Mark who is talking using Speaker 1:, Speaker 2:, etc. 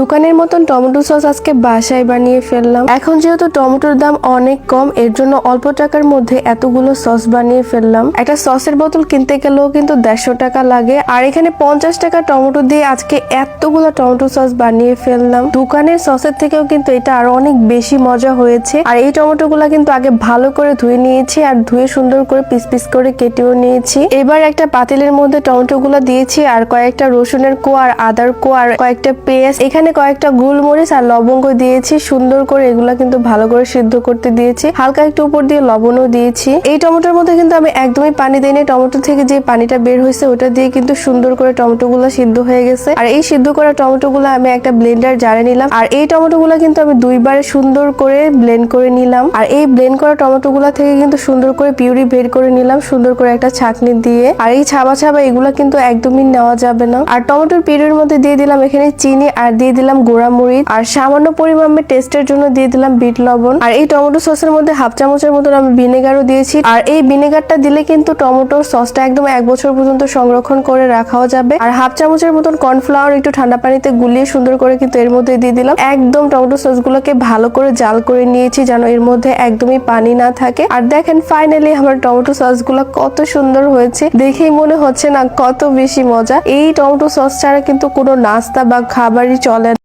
Speaker 1: দোকানের মতন tomato sauce আজকে বাসায় বানিয়ে ফেললাম। এখন যেহেতু টমেটোর দাম অনেক কম, এর জন্য অল্প টাকার মধ্যে এতগুলো সস বানিয়ে ফেললাম। একটা সসের বোতল কিনতে গেলেও কিন্তু 150 টাকা লাগে, আর এখানে 50 টাকা টমেটো দিয়ে আজকে এতগুলো টমেটো সস বানিয়ে ফেললাম। দোকানের সসের থেকেও কিন্তু এটা আরো অনেক বেশি মজা হয়েছে। আর এই টমেটো গুলা কিন্তু আগে ভালো করে ধুয়ে নিয়েছি, আর ধুয়ে সুন্দর করে পিস পিস করে কেটেও নিয়েছি। এবার একটা পাতিলের মধ্যে টমেটো গুলা দিয়েছি, আর কয়েকটা রসুনের কোয়া, আর আদার কোয়া, আর কয়েকটা পেঁয়াজ, এখানে কয়েকটা গোলমরিচ আর লবঙ্গ দিয়েছি। সুন্দর করে এগুলা কিন্তু ভালো করে সিদ্ধ করতে দিয়েছি, হালকা একটু উপর দিয়ে লবণও দিয়েছি। এই টমেটোর মধ্যে কিন্তু আমি একদমই পানি দিইনি, টমেটো থেকে যে পানিটা বের হয়েছে ওটা দিয়ে কিন্তু সুন্দর করে টমেটো গুলা সিদ্ধ হয়ে গেছে। আর এই সিদ্ধ করা টমেটো গুলা আমি একটা ব্লেন্ডার জারে নিলাম, আর এই টমেটো গুলা কিন্তু আমি দুইবারে সুন্দর করে ব্লেন্ড করে নিলাম। আর এই ব্লেন্ড করা টমেটো গুলা থেকে কিন্তু সুন্দর করে পিউরি বের করে নিলাম, সুন্দর করে একটা ছাঁকনি দিয়ে। আর এই ছাবা ছাবা এগুলা কিন্তু একদমই নেওয়া যাবে না। আর টমেটোর পিউরির মধ্যে দিয়ে দিলাম এখানে চিনি, আর দিয়ে দিলাম গুঁড়া মরিচ, আর সামান্য পরিমাণে টেস্টের জন্য দিয়ে দিলাম বিট লবণ। আর এই টমেটো সসের মধ্যে হাফ চামচের মতন আমি ভিনেগারও দিয়েছি। আর এই ভিনেগারটা দিলে কিন্তু টমেটোর সসটা একদম 1 বছর পর্যন্ত সংরক্ষণ করে রাখাও যাবে। আর হাফ চামচের মতন কর্নফ্লাওয়ার একটু ঠান্ডা পানিতে গুলিয়ে সুন্দর করে কিন্তু এর মধ্যে দিয়ে দিলাম। একদম টমেটো সস গুলোকে ভালো করে জাল করে নিয়েছি, যেন এর মধ্যে একদমই পানি না থাকে। আর দেখেন ফাইনালি আমার টমেটো সস গুলো কত সুন্দর হয়েছে, দেখেই মনে হচ্ছে না কত বেশি মজা। এই টমেটো সস ছাড়া কিন্তু কোনো নাস্তা বা খাবারই চলে না।